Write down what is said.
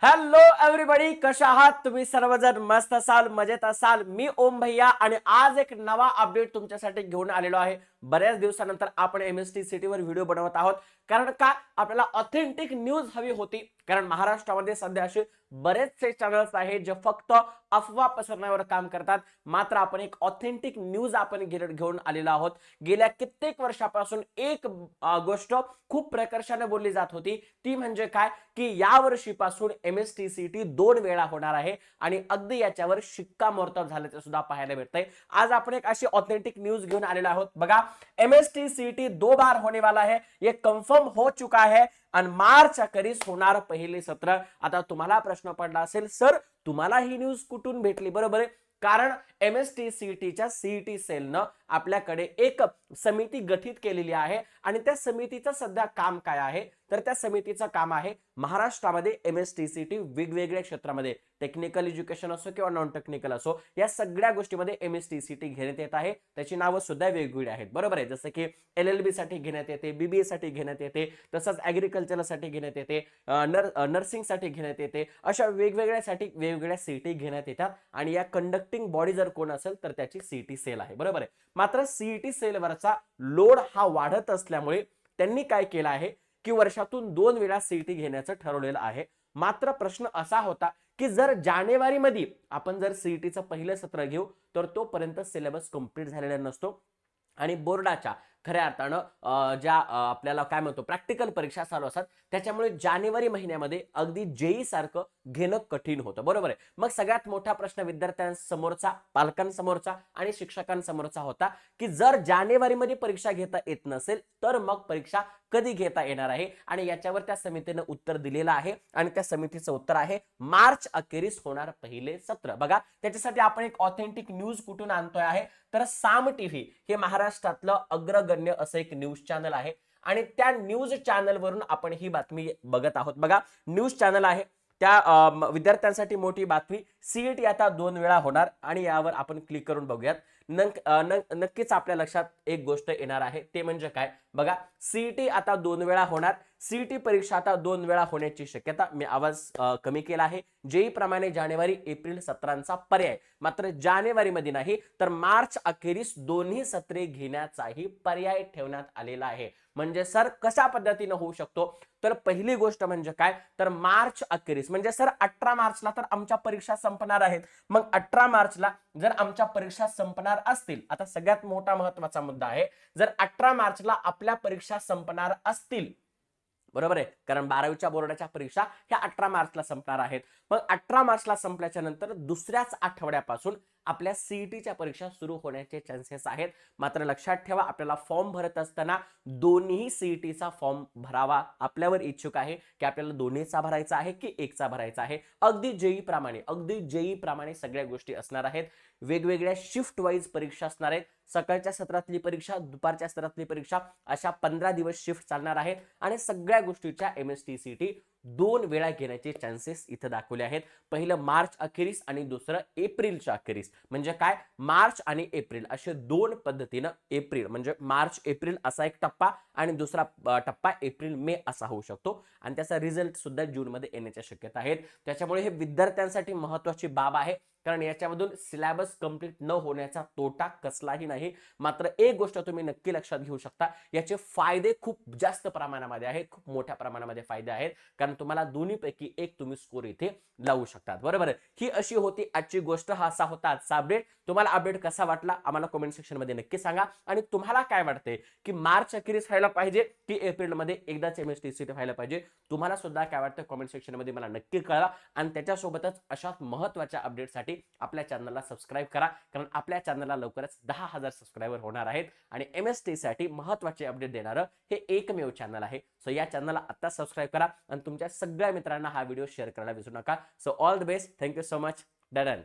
Hello everybody, कशा आहात तुम्ही? सर्वजण मस्त असाल, मजेत असाल. मी ओम भैया आणि आज एक नवा अपडेट तुमच्यासाठी घेऊन आलेलो आहे. बऱ्याच दिवसानंतर आपण एमएसटी सिटीवर व्हिडिओ बनवत आहोत. कारण का आपल्याला ऑथेंटिक न्यूज हवी होती. कारण महाराष्ट्रामध्ये सध्या असे बरेचसे चॅनल्स आहेत जे फक्त अफवा पसरवण्यावर काम करतात. मात्र आपण एक ऑथेंटिक न्यूज आपण घेऊन आलेलो आहोत. गेल्या कित्येक वर्षापासून एक गोष्ट खूप प्रकर्षाने बोलली जात होती, ती म्हणजे काय की या वर्षीपासून एमएसटीसीटी 2 वेळा होणार आहे आणि अगदी याच्यावर शिक्कामोर्तब झाल्याचे सुद्धा पाहायला मिळतंय. आज आपण एक अशी ऑथेंटिक न्यूज घेऊन आलेलो आहोत. बघा, एमएसटीसीटी 2 बार होने वाला है, ये कंफर्म हो चुका है आणि मार्च अखेरीस होणार पहिले सत्र. आता तुम्हाला प्रश्न पडला असेल, सर तुम्हाला ही न्यूज कुठून भेटली? बरोबर आहे, कारण एमएसटीसीटीच्या सीईटी सेलनं आपल्याकडे एक समिती गठीत केलेली आहे आणि त्या समितीचं सध्या काम काय आहे तर त्या समितीचं काम आहे महाराष्ट्रामध्ये एमएसटीसीटी वेगवेगळ्या क्षेत्रामध्ये, टेक्निकल एज्युकेशन असो किंवा नॉन टेक्निकल असो, या सगळ्या गोष्टीमध्ये एमएसटीसीटी घेण्यात येत आहे. त्याची नावं सुद्धा वेगवेगळी आहेत. बरोबर आहे, जसं की एलएलबी साठी घेण्यात येते, बीबीए साठी घेण्यात येते, तसंच ऍग्रिकल्चर साठी घेण्यात येते, नर्सिंग साठी घेण्यात येते. अशा वेगवेगळ्यासाठी वेगवेगळ्या सीटी घेण्यात येतात आणि या कंडक्टिंग बॉडी जर कोण असेल तर त्याची सीटी सेल आहे. बरोबर आहे, मात्र सीईटी सेलवरचा लोड हा वाढत असल्यामुळे त्यांनी काय केलं आहे की वर्षातून 2 वेळा सीईटी घेण्याचं ठरवलेलं आहे. मात्र प्रश्न असा होता की जर जानेवारी मध्ये आपण जर सीईटीचं पहिलं सत्र घेऊ तर तोपर्यंत सिलेबस कंप्लीट झालेला नसतो आणि बोर्डाच्या खऱ्या अर्थानं ज्या आपल्याला काय म्हणतो प्रॅक्टिकल परीक्षा चालू असतात त्याच्यामुळे जानेवारी महिन्यामध्ये अगदी जेई सारखं घेणं कठीण होतं. बरोबर आहे, मग सगळ्यात मोठा प्रश्न विद्यार्थ्यांसमोरचा, पालकांसमोरचा आणि शिक्षकांसमोरचा होता की जर जानेवारीमध्ये परीक्षा घेता येत नसेल तर मग परीक्षा कधी घेता येणार आहे. आणि याच्यावर त्या समितीने उत्तर दिलेलं आहे आणि त्या समितीचं उत्तर आहे मार्च अखेरीस होणार पहिले सत्र. बघा, त्याच्यासाठी आपण एक ऑथेंटिक न्यूज कुठून आणतोय आहे तर साम टीव्ही हे महाराष्ट्रातलं अग्रगण्य असं एक न्यूज चॅनल आहे आणि त्या न्यूज चॅनल वरून आपण ही बातमी बघत आहोत. बघा, न्यूज चॅनल आहे, त्या विद्यार्थ्यांसाठी मोठी बातमी. सीईटी आता 2 वेळा होणार आणि यावर आपण क्लिक करून बघूयात. नक्कीच आपल्या लक्षात एक गोष्ट येणार आहे, ते म्हणजे काय? बघा, सीईटी आता 2 वेळा होणार. सीईटी परीक्षा आता 2 वेळा होण्याची शक्यता, मी आवाज कमी केला आहे. जेई प्रमाणे जानेवारी एप्रिल सत्रांचा पर्याय, मात्र जानेवारी मध्ये नाही तर मार्च अखेरीस दोन्ही सत्रे घेण्याचाही पर्याय ठेवण्यात आलेला आहे. म्हणजे सर कशा पद्धतीने होऊ शकतो तर पहिली गोष्ट म्हणजे काय तर मार्च अखेरीस म्हणजे सर 18 मार्चला तर आमच्या परीक्षा संपणार आहेत. मग 18 मार्चला जर आमच्या परीक्षा संपणार असतील, आता सगळ्यात मोठा महत्वाचा मुद्दा आहे, जर 18 मार्चला आपल्या परीक्षा संपणार असतील, बरोबर आहे, कारण 12वीच्या बोर्डाच्या परीक्षा ह्या 18 मार्चला संपणार आहेत. मग 18 मार्चला संपल्याच्या नंतर दुसऱ्याच आठवड्यापासून आपल्या सीईटीच्या परीक्षा सुरू होण्याचे चान्सेस आहेत. मात्र लक्षात ठेवा, आपल्याला फॉर्म भरत असताना दोन्ही सीईटीचा फॉर्म भरावा. आपल्यावर इच्छुक आहे की आपल्याला दोन्हीचा भरायचा आहे की एकचा भरायचा आहे. अगदी जेई प्रमाणे सगळ्या गोष्टी असणार आहेत. वेगवेगळ्या शिफ्ट वाईज परीक्षा असणार आहेत. सकाळच्या सत्रातली परीक्षा, दुपारच्या सत्रातली परीक्षा, अशा 15 दिवस शिफ्ट चालणार आहेत आणि सगळ्या गोष्टीच्या एमएसटीसीटी 2 वेळा घेण्याचे चान्सेस इथे दाखवले आहेत. पहिलं मार्च अखेरीस आणि दुसरं एप्रिलच्या अखेरीस. म्हणजे काय, मार्च आणि एप्रिल असे 2 पद्धतीनं, एप्रिल म्हणजे मार्च एप्रिल असा एक टप्पा आणि दुसरा टप्पा एप्रिल मे असा होऊ शकतो आणि त्याचा रिझल्ट सुद्धा जून मध्ये येण्याच्या शक्यता आहेत. त्याच्यामुळे हे विद्यार्थ्यांसाठी महत्त्वाची बाब आहे, कारण याच्यामधून सिलेबस कंप्लीट न होण्याचा तोटा कसलाही नाही. मात्र एक गोष्ट तुम्ही नक्की लक्षात घेऊ शकता, याचे फायदे खूप जास्त प्रमाणामध्ये आहेत, खूप मोठ्या प्रमाणामध्ये फायदे आहेत, कारण तुम्हाला दोन्हीपैकी एक तुम्ही स्कोर इथे लावू शकतात. बरोबर, ही अशी होती आजची गोष्ट, हा असा होता आजचा अपडेट. तुम्हाला अपडेट कसा वाटला आम्हाला कमेंट सेक्शन मध्ये नक्की सांगा. आणि तुम्हाला काय वाटते की मार्च अखेरीस व्हायला पाहिजे की एप्रिल मध्ये एकदाच एमएसटीसीटी व्हायला पाहिजे? तुम्हाला सुद्धा काय वाटतं कमेंट सेक्शन मध्ये मला नक्की कळवा. आणि त्याच्यासोबतच अशा महत्त्वाच्या अपडेटसाठी आपल्या चॅनलला सबस्क्राइब करा, कारण आपल्या चॅनलला लवकरच 10,000 सबस्क्रायबर होणार आहेत आणि एमएसटी साठी महत्त्वाचे अपडेट देणारं हे एकमेव चॅनल आहे. सो या चॅनलला आता सबस्क्राइब करा आणि तुमच्या सगळ्या मित्रांना हा व्हिडिओ शेअर करायला विसरू नका. So all the best, thank you so much, done.